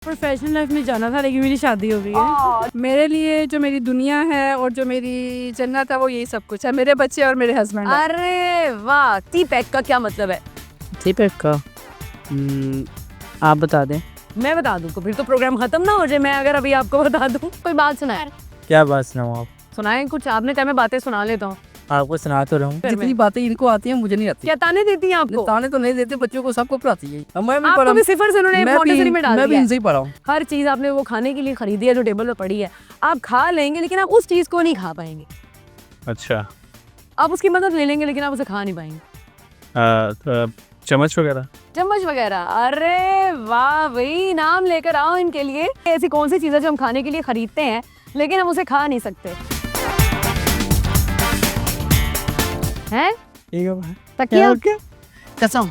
Professional life में जाना था लेकिन मेरी शादी हो गई है। मेरे लिए जो मेरी दुनिया है और जो मेरी जन्नत है वो यही सब कुछ है, मेरे बच्चे और मेरे हस्बैंड। अरे वाह, टी पैक का क्या मतलब है? ठीक का आप बता दें। मैं बता दूं तो फिर तो प्रोग्राम खत्म ना हो जाए। मैं अगर अभी आपको बता दूं, कोई बात सुनाए। क्या बात सुनाऊँ आप? सुनाए कुछ, आपने क्या मैं बातें सुना लेता हूँ। आपको सुना तो रहा हूँ। जितनी बातें इनको आती हैं मुझे नहीं आती। क्या ताने देती हैं आपको? ताने तो नहीं देते, बच्चों को सबको पढ़ाती है। मैं भी आपको पढ़ा, भी सिफर से उन्होंने मॉन्टेसरी में डाल मैं भी दिया है। इनसे ही पढ़ा हूँ। हर चीज आपने वो खाने के लिए खरीदी है जो टेबल पर पड़ी है, आप खा लेंगे लेकिन आप उस चीज को नहीं खा पाएंगे। अच्छा। आप उसकी मदद ले लेंगे लेकिन आप उसे खा नहीं पाएंगे। तो चम्मच वगैरह? चम्मच वगैरह? अरे वाह भाई, नाम लेकर आओ इनके लिए। ऐसी कौन सी चीज है जो हम खाने के लिए खरीदते हैं लेकिन हम उसे खा नहीं सकते हैं? ठीक है। तकिया? कसम।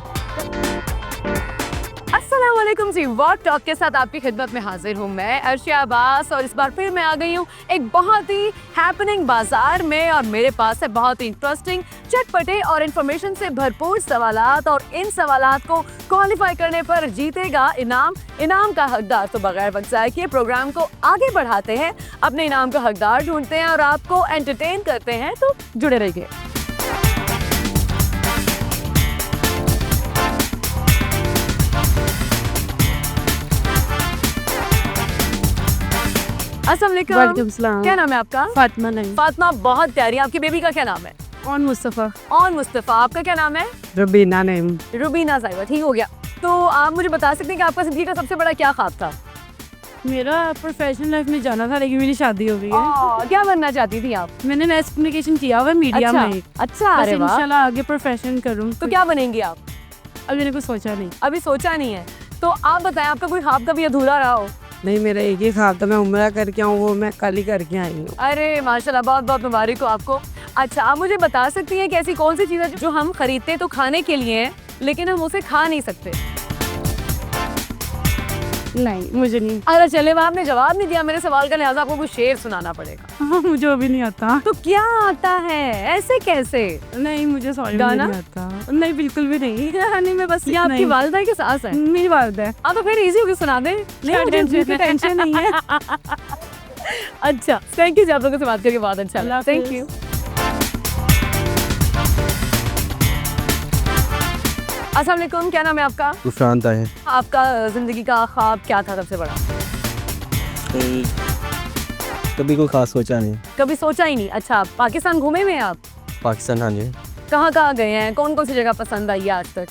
अस्सलाम वालेकुम जी, वॉट टॉक के साथ आपकी खिदमत में हाजिर हूँ मैं अर्शिया अब्बास। और इस बार फिर मैं आ गई हूँ एक बहुत ही हैपनिंग बाजार में, और मेरे पास है बहुत ही इंटरेस्टिंग, चटपटे और इन्फॉर्मेशन से भरपूर सवालात। और इन सवालात को क्वालिफाई करने पर जीतेगा इनाम। इनाम का हकदार तो बगैर वक्त ज़ाये किए प्रोग्राम को आगे बढ़ाते हैं, अपने इनाम का हकदार ढूंढते हैं और आपको एंटरटेन करते हैं। तो जुड़े रहिए। अस्सलाम वालेकुम। वालेकुम सलाम। क्या नाम है आपका? फातिमा नहीं, फातिमा, बहुत प्यारी। आपकी बेबी का क्या नाम है? और मुस्तफ़ा। और मुस्तफ़ा। आपका क्या नाम है? रबीना नहीं। रुबीना साहिबा। ठीक हो गया। तो आप मुझे बता सकते हैं कि आपका जिंदगी का सबसे बड़ा क्या ख्वाब था? मेरा प्रोफेशनल लाइफ में जाना था लेकिन मेरी शादी हो गई है। क्या बनना चाहती थी आप? मैंने मैस कम्युनिकेशन किया हुआ मीडिया अच्छा, में। अच्छा। बस अरे वाह, इंशाल्लाह आगे प्रोफेशन करूँ। तो क्या बनेंगी आप? अब मैंने कुछ सोचा नहीं। अभी सोचा नहीं है। तो आप बताएं, आपका कोई ख्वाब कभी अधूरा रहा हो? नहीं, मेरा एक ही ख्वाब था, मैं उम्रा करके आऊँ, वो मैं कल ही करके आई हूँ। अरे माशाल्लाह, बहुत बहुत मुबारक हो आपको। अच्छा, आप मुझे बता सकती हैं कि ऐसी कौन सी चीज़ है जो हम खरीदते तो खाने के लिए है लेकिन हम उसे खा नहीं सकते? नहीं, मुझे नहीं। अरे चले, आपने जवाब नहीं दिया मेरे सवाल का, लिहाजा आपको कुछ शेर सुनाना पड़ेगा। हाँ, मुझे अभी नहीं आता। तो क्या आता है? ऐसे कैसे? नहीं, मुझे सॉरी गाना? नहीं आता। नहीं, बिल्कुल भी नहीं। नहीं, मैं बस ये आपकी वालिदा की सास है? मेरी वालिदा है। आप तो फिर इजी होकर सुना दें। नहीं, मुझे उसकी टेंशन नहीं है। अच्छा, थैंक यू जी, आप लोगों से बात करके बहुत अच्छा लगा। Thank you. अस्सलाम वालेकुम, क्या नाम है आपका? गुफरान है। आपका जिंदगी का ख्वाब क्या था सबसे बड़ा? कभी कोई खास सोचा नहीं। कभी सोचा ही नहीं। अच्छा, पाकिस्तान घूमे हुए हैं आप? पाकिस्तान? हाँ जी। कहाँ कहाँ गए हैं? कौन कौन सी जगह पसंद आई है आज तक?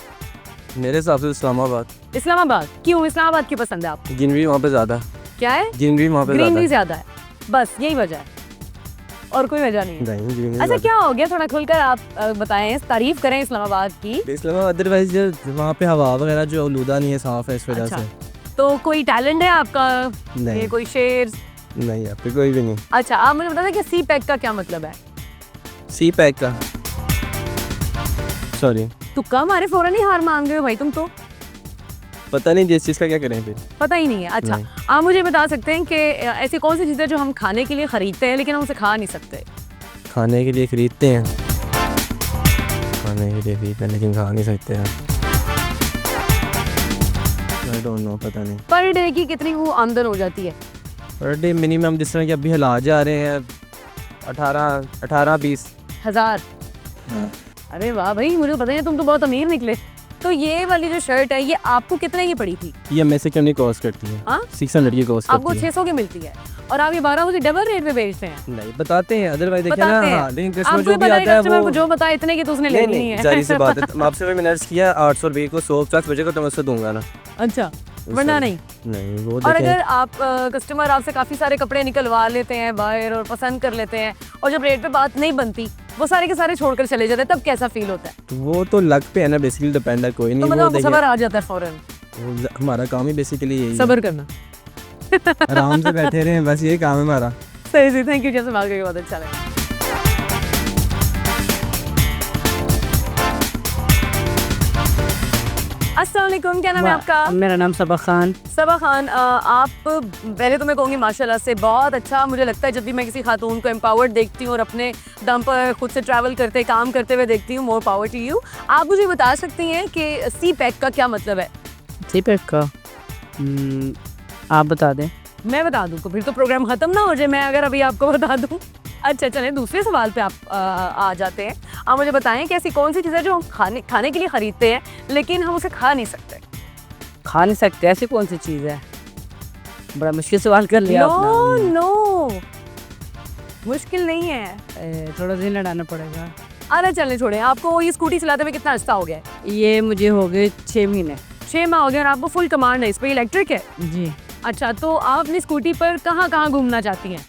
मेरे हिसाब से इस्लामाबाद। इस्लामाबाद? क्यों इस्लामाबाद क्यों पसंद है आपको? ग्रीनरी वहाँ पे ज़्यादा। क्या है? ग्रीनरी वहाँ पे ग्रीनरी ज़्यादा। ज्यादा है, बस यही वजह है और कोई वजह नहीं है। नहीं, ग्रीनरी अच्छा, ज़्यादा। क्या हो गया? थोड़ा खुलकर आप बताएं, तारीफ करें इस्लामाबाद की। इस्लामाबाद अदरवाइज वहाँ पे हवा वगैरह जो आलूदा नहीं है, साफ है, इस वजह अच्छा। से। तो कोई टैलेंट है आपका? नहीं। ये कोई शेर? नहीं, यहाँ पे कोई भी नहीं। अच्छा, आप मुझे बता दें कि सी पैक का क्या मतलब है? सी पैक का? सॉरी, तुक्का मारे फौरन ही हार मान गए हो भाई तुम तो। पता नहीं जिस चीज़ का क्या करें फिर। पता ही नहीं है। अच्छा, नहीं। आप मुझे बता सकते हैं कि ऐसी कौन सी चीज़ें जो हम खाने के लिए खरीदते हैं लेकिन हम उसे खा नहीं सकते? खाने के लिए खरीदते हैं, खाने के लिए खरीदते हैं लेकिन खा नहीं सकते हैं। आई डोंट नो, पता नहीं। पर डे की कितनी वो आमदन हो जाती है? पर डे मिनिमम जिस तरह के अभी हालात जा रहे हैं 18-20 1000। अरे वाह भाई, मुझे तो पता नहीं, तुम तो बहुत अमीर निकले। तो ये वाली जो शर्ट है ये आपको कितने की पड़ी थी? ये एम एस से कितनी कॉस्ट करती है? हाँ? 600 की कॉस्ट आपको करती है। 600 की मिलती है और आप ये 12 से डबल रेट पे बेचते हैं? नहीं, बताते हैं अदरवाइज देखिए ना। बताते हैं। हाँ, लेकिन कस्टमर आपको जो ही भी पता है, आता है कस्टमर को वो जो बताए इतने की तो उसने लेनी नहीं है। जारी सी बात है। मैं आपसे मैंने अर्ज किया 800 रुपये को 150 बजे को तो मैं उससे दूंगा ना। अच्छा, वरना नहीं? नहीं, वो और देखें। अगर आप कस्टमर आपसे काफी सारे कपड़े निकलवा लेते हैं बाहर और पसंद कर लेते हैं और जब रेट पे बात नहीं बनती, वो सारे के सारे छोड़कर चले जाते हैं, तब कैसा फील होता है? तो वो तो लक पे है ना, बेसिकली डिपेंड है, कोई तो नहीं। मतलब वो आपको देखिए, सब्र आ जाता है फौरन? हमारा काम ही बेसिकली यही है, सब्र करना। आराम से बैठे रहे, बस यही काम है हमारा। सही सही, थैंक यू, जैसे बात करके बहुत अच्छा लगा। अस्सलाम वालेकुम, क्या नाम है आपका? मेरा नाम सबा खान। सबा खान, आप पहले तो मैं कहूँगी माशाल्लाह से बहुत अच्छा। मुझे लगता है जब भी मैं किसी खातून को एम्पावर्ड देखती हूँ और अपने दम पर खुद से ट्रैवल करते काम करते हुए देखती हूँ, मोर पावर टू यू। आप मुझे बता सकती हैं कि सी पैक का क्या मतलब है? सी पैक का आप बता दें। मैं बता दूं तो फिर तो प्रोग्राम खत्म ना हो जाए, मैं अगर अभी आपको बता दूं। अच्छा चलें दूसरे सवाल पे आप आ जाते हैं। आप मुझे बताएं कि ऐसी कौन सी चीज़ है जो हम खाने के लिए खरीदते हैं लेकिन हम उसे खा नहीं सकते। खा नहीं सकते ऐसी कौन सी चीज़ है? बड़ा मुश्किल सवाल कर लिया नो आपने। नो मुश्किल नहीं है। थोड़ा दिन लड़ाना पड़ेगा। अरे चलें छोड़ें, आपको ये स्कूटी चलाते हुए कितना अर्सा हो गया है? ये मुझे हो गए 6 महीने। 6 माह हो गए और आपको फुल कमांड है इस पर, इलेक्ट्रिक है? जी। अच्छा तो आप अपनी स्कूटी पर कहाँ कहाँ घूमना चाहती हैं?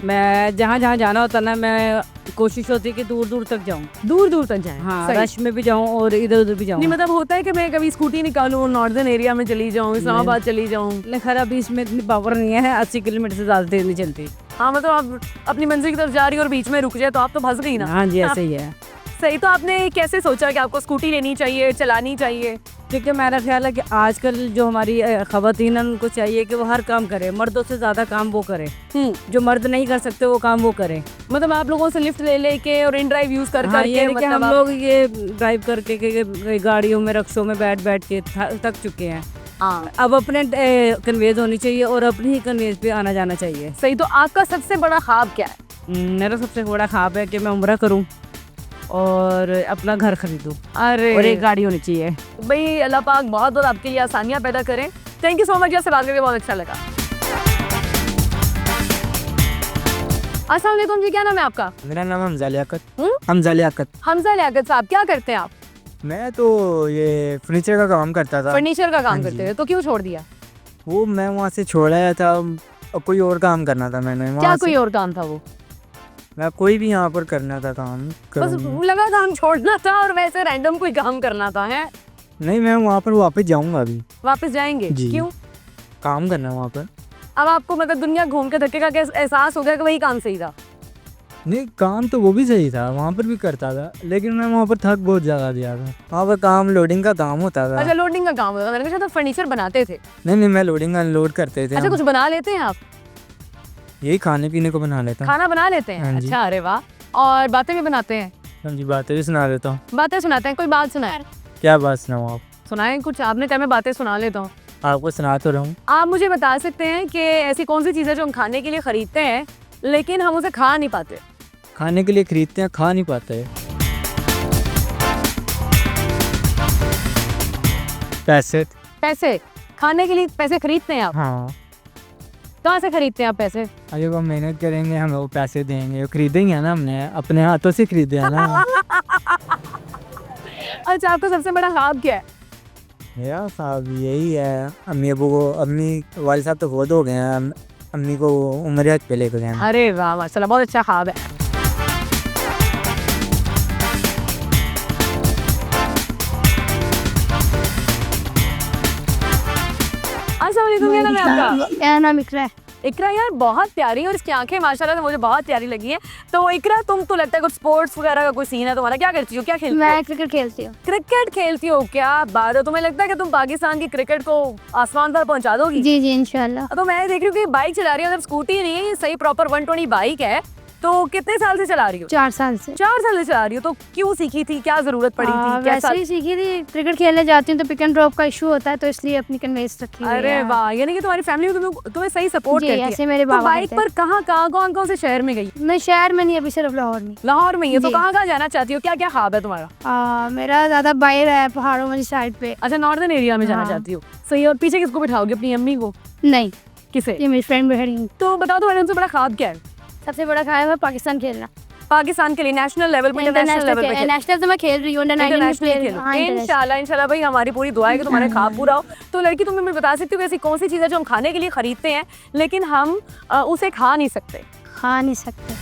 मैं जहाँ जहाँ जाना होता ना, मैं कोशिश होती है कि दूर दूर तक जाऊँ। दूर दूर तक जाएं। हाँ, सही। रश में भी जाऊँ और इधर उधर भी जाऊँ। नहीं मतलब होता है कि मैं कभी स्कूटी निकालूं, नॉर्दर्न एरिया में चली जाऊं, इस्लामाबाद चली जाऊं। लेकिन खैर अभी इसमें इतनी पावर नहीं है, 80 किलोमीटर से ज़्यादा तेज नहीं चलती। हाँ मतलब आप अपनी मंजिल की तरफ जा रही हो और बीच में रुक जाए तो आप तो फंस गई ना। हाँ जी, ऐसे ही है। सही। तो आपने कैसे सोचा कि आपको स्कूटी लेनी चाहिए, चलानी चाहिए? क्योंकि मेरा ख्याल है कि आजकल जो हमारी ख़वातीन हैं उनको चाहिए कि वो हर काम करे, मर्दों से ज़्यादा काम वो करे। जो मर्द नहीं कर सकते वो काम वो करे। मतलब आप लोगों से लिफ्ट ले लेके और इन ड्राइव यूज कर हाँ, करके ये कि मतलब हम आप- लोग ये ड्राइव करके के गाड़ियों में, रक्शों में बैठ बैठ के थक चुके हैं। हाँ अब अपने कन्वेज होनी चाहिए और अपनी ही कन्वेज पे आना जाना चाहिए। सही। तो आपका सबसे बड़ा ख्वाब क्या है? मेरा सबसे बड़ा ख्वाब है कि मैं उम्रा करूं और अपना घर खरीदूं अरे और एक गाड़ी होनी चाहिए। भाई अल्लाह पाक बहुत बहुत आपके लिए आसानियां पैदा करें। थैंक यू सो मच, आपसे बात करके बहुत अच्छा लगा। अस्सलाम वालेकुम जी, क्या नाम है आपका? मेरा नाम हमजा लियाकत। हम्म? हमजा लियाकत। हमजा लियाकत साहब, क्या करते हैं आप? मैं तो ये फर्नीचर का काम करता था। फर्नीचर का काम हाँ करते जी। थे, तो क्यों छोड़ दिया? वो मैं वहाँ से छोड़ आया था और कोई और काम करना था मैंने क्या वहाँ कोई से। और काम था वो? मैं कोई भी यहाँ पर करना था काम बस करूँगा। लगा काम छोड़ना था और वैसे रैंडम कोई काम करना था है? नहीं, मैं वहाँ पर वापस जाऊँगा अभी। वापस जाएंगे? जी। क्यों? काम करना है वहाँ पर। अब आपको मतलब दुनिया घूम के धक्के का कैसे एहसास हो गया कि वही काम सही था? नहीं, काम तो वो भी सही था, वहाँ पर भी करता था, लेकिन मैं वहाँ पर थक बहुत ज़्यादा दिया था। वहाँ पर काम लोडिंग का काम होता था। अच्छा लोडिंग का काम होता था, मैंने कहा शायद फर्नीचर बनाते थे। नहीं, मैं लोडिंग अनलोड करते थे। अच्छा हम। कुछ बना लेते हैं आप? यही खाने पीने को बना लेता हूँ। खाना बना लेते हैं? हाँ जी। अच्छा, अरे वाह। और बातें भी बनाते हैं? हाँ जी, बातें भी सुना देता हूँ। बातें सुनाते हैं? कोई बात सुनाए? क्या बात सुनाऊँ आप? सुनाएं कुछ, आपने कहा मैं बातें सुना लेता हूँ। आपको सुना तो रहा हूँ। आप मुझे बता सकते हैं कि ऐसी कौन सी चीज़ है जो हम खाने के लिए खरीदते हैं लेकिन हम उसे खा नहीं पाते? खाने के लिए खरीदते हैं, खा नहीं पाते। पैसे। पैसे? खाने के लिए पैसे खरीदते हैं आप? हाँ, कहाँ से खरीदते हैं आप पैसे? अरे वो मेहनत करेंगे, हमें वो पैसे देंगे, वो खरीदेंगे ना, हमने अपने हाथों से खरीदे हैं ना। अच्छा आपका सबसे बड़ा ख्वाब क्या है? मेरा साहब यही है, अम्मी वाले साहब तो बहुत हो गए हैं, अम्मी को उम्र पे लेकर गए हैं। अरे वाह माशाल्लाह, बहुत अच्छा ख्वाब है। अस्सलाम वालेकुम, क्या नाम है आपका? मेरा नाम इकरा है। इकरा यार बहुत प्यारी है और इसकी आंखें माशाल्लाह से मुझे बहुत प्यारी लगी हैं। तो इकरा तुम तो लगता है कुछ स्पोर्ट्स वगैरह का कोई सीन है तुम्हारा, क्या करती हो, क्या खेलती हो? मैं क्रिकेट खेलती हूँ। क्रिकेट खेलती हो? क्या बात है, तुम्हें लगता है कि तुम पाकिस्तान की क्रिकेट को आसमान पर पहुंचा दोगी? जी जी इंशाल्लाह। तो मैं देख रही हूँ कि बाइक चला रही हो, मतलब स्कूटी नहीं है ये, सही प्रॉपर 120 बाइक है। तो कितने साल से चला रही हो? 4 साल से। 4 साल से चला रही हो। तो क्यों सीखी थी, क्या जरूरत पड़ी थी, कैसा? वैसे ही सीखी थी। क्रिकेट खेलने जाती हूँ तो पिक एंड ड्रॉप का इशू होता है, तो इसलिए अपनी कन्वेंस रखी हुई है। अरे वाह, यानी कि तुम्हारी फैमिली तुम्हें सही सपोर्ट जी, करती है। ऐसे मेरे तो बाबा बाइक कहते पर कौन कौन से शहर में गई? मैं शहर में नहीं, अभी सिर्फ लाहौर में। लाहौर में ही है। तो जी। कहाँ जाना चाहती हो, क्या क्या ख्वाब है तुम्हारा? मेरा ज़्यादा बाहर है, पहाड़ों वाली साइड पे। अच्छा नॉर्दर्न एरिया में जाना हाँ। चाहती हो, सही। और पीछे किसको बिठाओगे, अपनी अम्मी को? नहीं, किसे? ये मेरी फ्रेंड बैठ रही। तो बताओ तुम्हारा सबसे बड़ा ख्वाब क्या है? सबसे बड़ा ख्वाब है पाकिस्तान खेलना। पाकिस्तान के लिए नेशनल लेवल पर, इंटरनेशनल लेवल पे? नेशनल तो मैं खेल रही हूँ, अंडर 19 इंटरनेशनल प्लेयर। खेलो इंशाल्लाह। इंशाल्लाह भाई, हमारी पूरी दुआ है कि तुम्हारे ख्वाब पूरा हो। तो लड़की तुम मुझे बता सकती हो ऐसी कौन सी चीज़ है जो हम खाने के लिए खरीदते हैं लेकिन हम उसे खा नहीं सकते? खा नहीं सकते।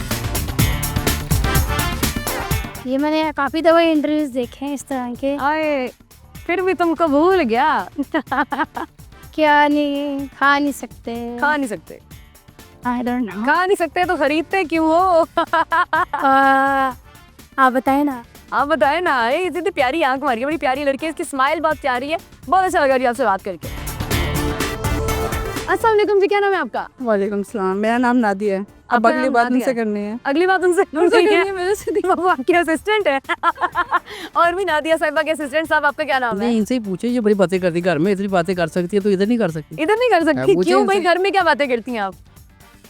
ये मैंने काफ़ी दफ़ा इंटरव्यूज देखे हैं इस तरह के। आए फिर भी तुमको भूल गया। क्या नहीं, खा नहीं सकते। खा नहीं सकते? I don't know. खा नहीं सकते तो खरीदते क्यों हो? आप बताए ना। आप बताए ना। ये इतनी प्यारी आंख मारी है, बड़ी प्यारी लड़की है, इसकी स्माइल बहुत प्यारी है। बहुत अच्छा लगा जी आपसे बात करके। अस्सलाम वालेकुम जी, क्या नाम है आपका? वालेकुम सलाम, मेरा नाम नादिया है। अब आपका अगली नाम बात नादिया उनसे है? करनी है। अगली बात उनसे उनसे करनी करनी है है मेरे से नहीं। वो आपकी असिस्टेंट है और भी नादिया साहिबा के असिस्टेंट साहब, आपका क्या नाम है? नहीं, इनसे ही पूछे, ये बड़ी बातें करती, घर में इतनी बातें कर सकती है तो इधर नहीं कर सकती। इधर नहीं कर सकती? मुझे क्यों भाई, इनसे- घर में क्या बातें करती हैं आप?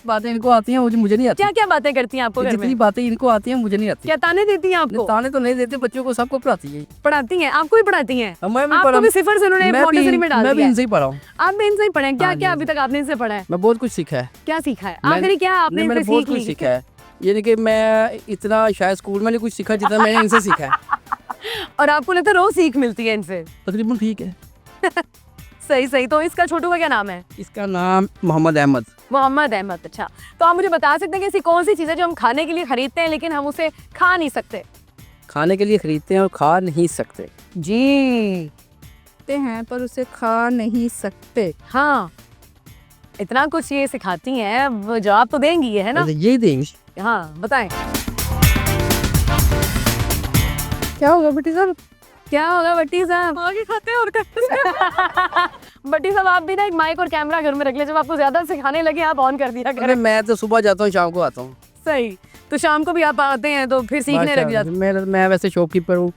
बातें इनको आती हैं, मुझे नहीं आती। क्या क्या बातें करती हैं आपको घर जितनी में? बातें इनको आती हैं मुझे नहीं आती। क्या ताने देती हैं आपको? ताने तो नहीं देते, बच्चों को सबको पढ़ाती है। पढ़ाती हैं? आपको ही पढ़ाती हैं? मैं भी आपको पढ़ा, भी सिफर से उन्होंने मॉन्टेसरी में डाल मैं भी दिया है? इनसे ही पढ़ा हूँ। आप भी इनसे ही पढ़े हैं? क्या हाँ क्या जी, अभी तक आपने इनसे पढ़ा है? मैं बहुत कुछ सीखा है। क्या सीखा है? मैंने- आखिरी क्या आपने मैंने इनसे बहुत सीख कुछ ली? सीखा है, यानी कि मैं इतना शायद स्कूल में नहीं कुछ सीखा जितना मैंने इनसे सीखा है। और आपको लगता है रोज सीख मिलती है इनसे? तकरीबन ठीक है। सही सही। तो इसका छोटू का क्या नाम है? इसका नाम मोहम्मद अहमद। मोहम्मद अहमद। अच्छा, तो आप मुझे बता सकते हैं कि ऐसी कौन सी चीज़ है जो हम खाने के लिए खरीदते हैं लेकिन हम उसे खा नहीं सकते? खाने के लिए खरीदते हैं और खा नहीं सकते। जी सकते हैं पर उसे खा नहीं सकते। हाँ, इतना कुछ ये सिखाती हैं, अब जवाब तो देंगी ये, है ना? यही देंगे। हाँ बताएं। क्या होगा बेटी साहब? क्या होगा बट्टी साहब? आगे खाते हैं और करते हैं। बट्टी साहब आप भी ना एक माइक और कैमरा घर में रख ले, जब आपको ज्यादा सिखाने लगे आप ऑन कर दिया अरे करें। मैं तो सुबह जाता हूँ, शाम को आता हूँ। सही। तो शाम को भी आप आते हैं तो फिर सीखने लग जाते हैं। मैं वैसे शॉपकीपर हूँ,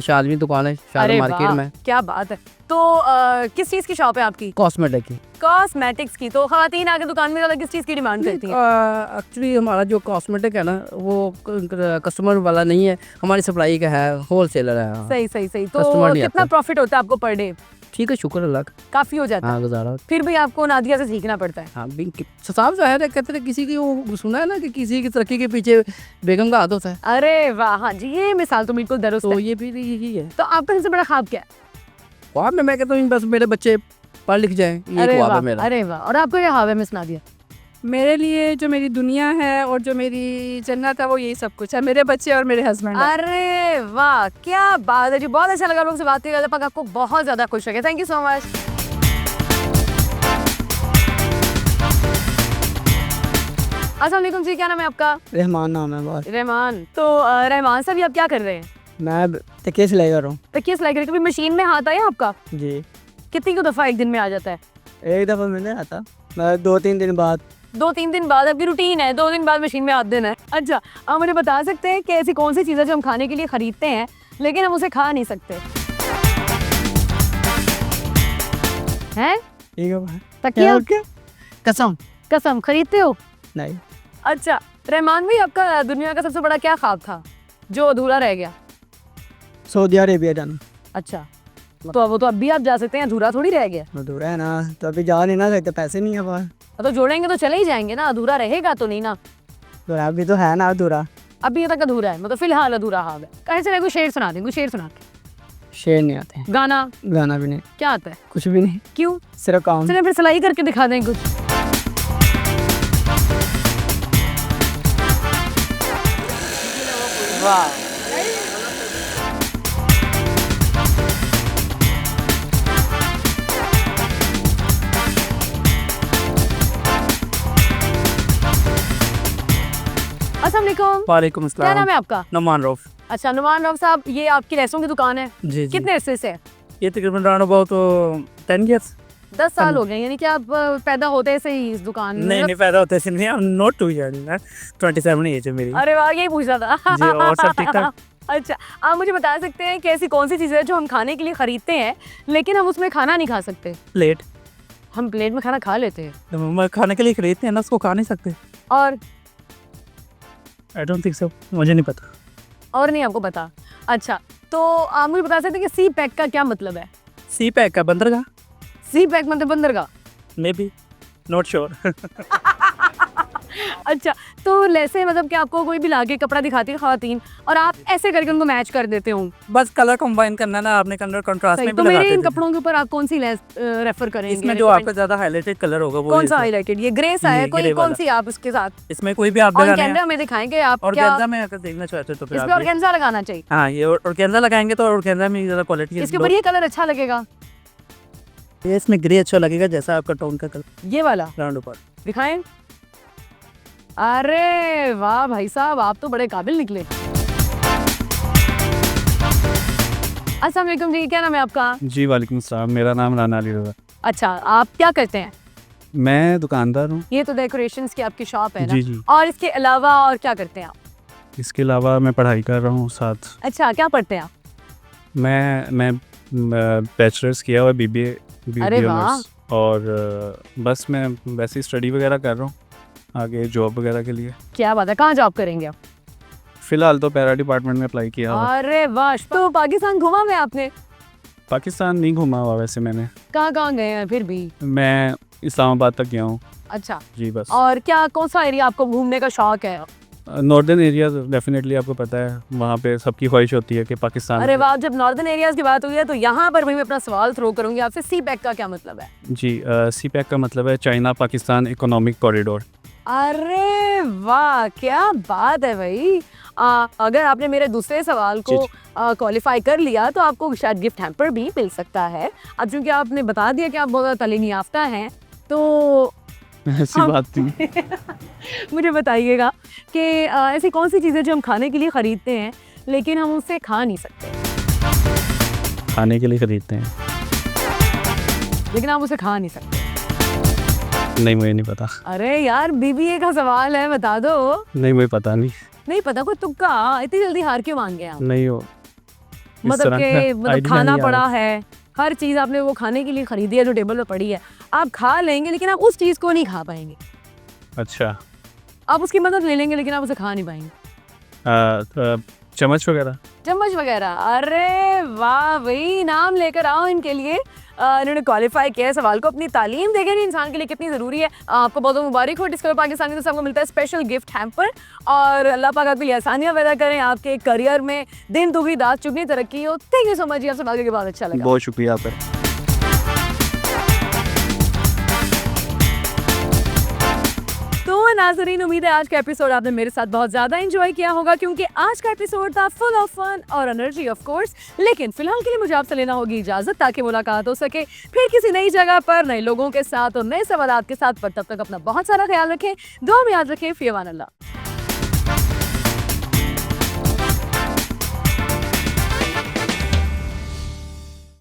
शादवी दुकान है शाद अरे मार्केट वाह, में, क्या बात है। तो किस चीज़ की शॉप है आपकी? कॉस्मेटिक की। कॉस्मेटिक्स की। तो खवातीन आके दुकान में ज़्यादा किस चीज़ की डिमांड करती हैं? एक्चुअली हमारा जो कॉस्मेटिक है ना वो कस्टमर वाला नहीं है, हमारी सप्लाई का है, होल सेलर है। सही सही सही। तो Customer नहीं कितना आता। प्रॉफिट होता है आपको पर डे? ठीक है, शुक्र अल्लाह का। काफ़ी हो जाता है? हाँ, गुजारा। फिर भी आपको नादिया से सीखना पड़ता है? हाँ, साहब ज़ाहिर है, कहते हैं किसी की वो सुना है ना कि किसी की तरक्की के पीछे बेगम का हाथ होता है, अरे वाह, हाँ जी, ये मिसाल तो बिल्कुल दुरुस्त तो है। ये भी यही है। तो आपका सबसे बड़ा ख्वाब क्या है? ख्वाब में मैं कहता हूँ बस मेरे बच्चे पढ़ लिख जाएं, ये अरे ख्वाब है वाह, मेरा। अरे वाह। और आपका क्या ख्वाब है मिस नादिया? मेरे लिए जो मेरी दुनिया है और जो मेरी जन्नत है वो यही सब कुछ है, मेरे बच्चे और मेरे हस्बैंड। अरे वाह, क्या बात है जी, बहुत अच्छा लगा आप लोग से बात करके। अल्लाह पाक आपको बहुत ज़्यादा खुश रखे। Thank you so much. अस्सलाम वालेकुम जी, क्या नाम है आपका? रहमान नाम है बहुत। रहमान। तो रहमान साहब, ये आप क्या कर रहे हैं? मैं तकिए सिलाई कर रहा हूँ। तकिया सिलाई कर, कभी मशीन में हाथ आया आपका? जी, कितनी को दफ़ा एक दिन में आ जाता है? एक दफ़ा मैंने आता, मैं 2-3 दिन बाद। 2-3 दिन बाद? आपकी रूटीन है 2 दिन बाद मशीन में हाथ देना है? अच्छा, आप मुझे बता सकते हैं कि ऐसी कौन सी चीज़ है जो हम खाने के लिए खरीदते हैं लेकिन हम उसे खा नहीं सकते? हैं? ठीक है, तकिया? क्या? कसम कसम खरीदते हो? नहीं। अच्छा, रहमान भाई, आपका दुनिया का सबसे बड़ा क्या ख्वाब था जो अधूरा रह गया? सऊदी अरेबिया जाना। अच्छा, तो वो तो अब भी आप जा सकते हैं, अधूरा थोड़ी रह गया। अधूरा है ना, तो अभी जा नहीं ना सकते, पैसे नहीं है पास। तो जोड़ेंगे तो चले ही जाएंगे ना, अधूरा रहेगा तो नहीं ना। तो अभी तो है ना अधूरा। अभी तक अधूरा है, मतलब फिलहाल अधूरा ख्वाब है। कहीं से कोई शेर सुना दें, कोई शेर सुना के। शेर नहीं आते, गाना? गाना भी नहीं, क्या आता है? कुछ भी नहीं, क्यों? सिर्फ काम। चलिए फिर सिलाई करके दिखा दें कुछ। वाह, अस्सलाम वालेकुम। वालेकुम क्या अस्सलाम। नाम है आपका? नुमान रऊफ। अच्छा, नुमान रऊफ साहब, ये आपकी लहसुन की दुकान है, जी जी। कितने अरसे से है? ये तकरीबन राउंड अबाउट 10 ईयर्स। 10 साल हो गए, यानी कि आप पैदा होते से ही इस दुकान में? नहीं पैदा होते से नहीं, नॉट टू ईयर, 27 एज है मेरी। अरे वाह, यही पूछ रहा था। जी, और सब ठीक ठाक? अच्छा, आप मुझे बता सकते हैं कि ऐसी कौन सी चीज़ है जो हम खाने के लिए खरीदते हैं लेकिन हम उसमें खाना नहीं खा सकते? प्लेट हम प्लेट में खाना खा लेते हैं तो खाने के लिए खरीदते हैं ना, उसको खा नहीं सकते। और आई डोंट थिंक सो, मुझे नहीं पता। और नहीं आपको पता? अच्छा, तो आप मुझे बता सकते हैं कि सी पैक का क्या मतलब है? सी पैक का बंदर का, सी पैक मतलब बंदर का? May be, not sure. अच्छा, तो वैसे मतलब कि आपको कोई भी लाके कपड़ा दिखाती है ख़वातीन और आप ऐसे करके उनको मैच कर देते हो? बस कलर कंबाइन करना ना, आपने कलर कंट्रास्ट सही। में तो भी मेरे लगाते इन थे। कपड़ों के ऊपर आप कौन सी लेस रेफर करेंगे? इसमें जो आपका ज्यादा हाईलाइटेड कलर होगा वो कौन सा ये- हाईलाइटेड? ये ग्रे सा है, ये कोई ग्रे कौन वाला। सी आप उसके साथ इसमें कोई भी आप ऑन लगाने कैमरा में दिखाएंगे आप और क्या? ऑर्गेन्जा में अगर देखना चाहते हो तो फिर इस पे आप ये- ऑर्गेन्जा लगाना चाहिए। हाँ, ये ऑर्गेन्जा लगाएंगे तो ऑर्गेन्जा में ज्यादा क्वालिटी इसके ऊपर ये कलर अच्छा लगेगा, है। इसमें ग्रे अच्छा लगेगा, जैसा आपका टोन का कलर ये वाला राउंड ऊपर। दिखाएं। अरे वाह भाई साहब, आप तो बड़े काबिल निकले। अस्सलाम वालेकुम जी, क्या नाम है आपका? जी वालेकुम सलाम, मेरा नाम राना अली रज़ा। अच्छा, आप क्या करते हैं? मैं दुकानदार हूँ। ये तो डेकोरेशंस की आपकी शॉप है ना? जी जी। और इसके अलावा और क्या करते हैं आप? इसके अलावा मैं पढ़ाई कर रहा हूँ साथ। अच्छा, क्या पढ़ते हैं आप? मैं बैचलर्स किया हुआ बीबीए अरे वाह। ऑनर्स, और बस मैं वैसे ही स्टडी वगैरह कर रहा हूँ आगे जॉब वगैरह के लिए। क्या बात है, कहाँ जॉब करेंगे आप? फ़िलहाल तो पैरा डिपार्टमेंट में अप्लाई किया हुआ। अरे वाह, तो पाकिस्तान घुमा मैं आपने? पाकिस्तान नहीं घूमा हुआ वैसे मैंने। कहाँ कहाँ गए हैं फिर भी? मैं इस्लामाबाद तक गया हूँ अच्छा, जी बस। और क्या कौन सा एरिया आपको घूमने का शौक है? नॉर्दर्न एरिया डेफिनेटली आपको पता है, वहाँ पे सबकी ख्वाहिश होती है कि पाकिस्तान। अरे वाह, जब नॉर्दर्न एरियाज की बात हुई है तो यहाँ पर मैं अपना सवाल थ्रो करूंगी आपसे, सी पैक का क्या मतलब है? जी, सी पैक का मतलब है चाइना पाकिस्तान इकोनॉमिक कॉरिडोर। अरे वाह, क्या बात है भाई। अगर आपने मेरे दूसरे सवाल को क्वालिफाई कर लिया तो आपको शायद गिफ्ट हैम्पर भी मिल सकता है। अब चूंकि आपने बता दिया कि आप बहुत ज़्यादा तालीम याफ्ता हैं तो ऐसी बात नहीं। मुझे बताइएगा कि ऐसी कौन सी चीज़ें जो हम खाने के लिए ख़रीदते हैं लेकिन हम उसे खा नहीं सकते? खाने के लिए खरीदते हैं, लेकिन आप उसे खा नहीं सकते? नहीं मुझे नहीं पता। अरे यार, बीबीए का सवाल है, बता दो। नहीं मुझे पता नहीं। नहीं पता, कोई तुक्का? इतनी जल्दी हार क्यों मान गए आप? नहीं हो मतलब कि idea खाना नहीं आ पड़ा रहा। है, हर चीज़ आपने वो खाने के लिए खरीदी है जो टेबल पे पड़ी है, आप खा लेंगे लेकिन आप उस चीज़ को नहीं खा पाएंगे। अच्छा, आप उसकी मदद ले लेंगे लेकिन आप उसे खा नहीं पाएंगे। चम्मच वगैरह। चम्मच वगैरह? अरे वाह भाई, नाम लेकर आओ इनके लिए। इन्होंने क्वालिफाई किया है सवाल को। अपनी तालीम देखें नहीं इंसान के लिए कितनी ज़रूरी है। आपको बहुत बहुत मुबारक हो। डिस्कवर पाकिस्तान की तरफ से आपको मिलता है स्पेशल गिफ्ट हैम्पर, और अल्लाह पाक आपके लिए आसानियाँ पैदा करें, आपके करियर में दिन दुगनी रात चुगनी तरक्की हो। थैंक यू सो मच, आपसे बात करके बहुत अच्छा लगा। बहुत शुक्रिया आपका। तो नाज़रीन, उम्मीद है आज का एपिसोड आपने मेरे साथ बहुत ज़्यादा एंजॉय किया होगा, क्योंकि आज का एपिसोड था फुल ऑफ फन और एनर्जी ऑफ कोर्स। लेकिन फिलहाल के लिए मुझे आपसे लेना होगी इजाज़त, ताकि मुलाकात हो सके फिर किसी नई जगह पर नए लोगों के साथ और नए सवालात के साथ। पर तब तक अपना बहुत सारा ख्याल रखें, दुआ में याद रखें। फ़ी अमान अल्लाह।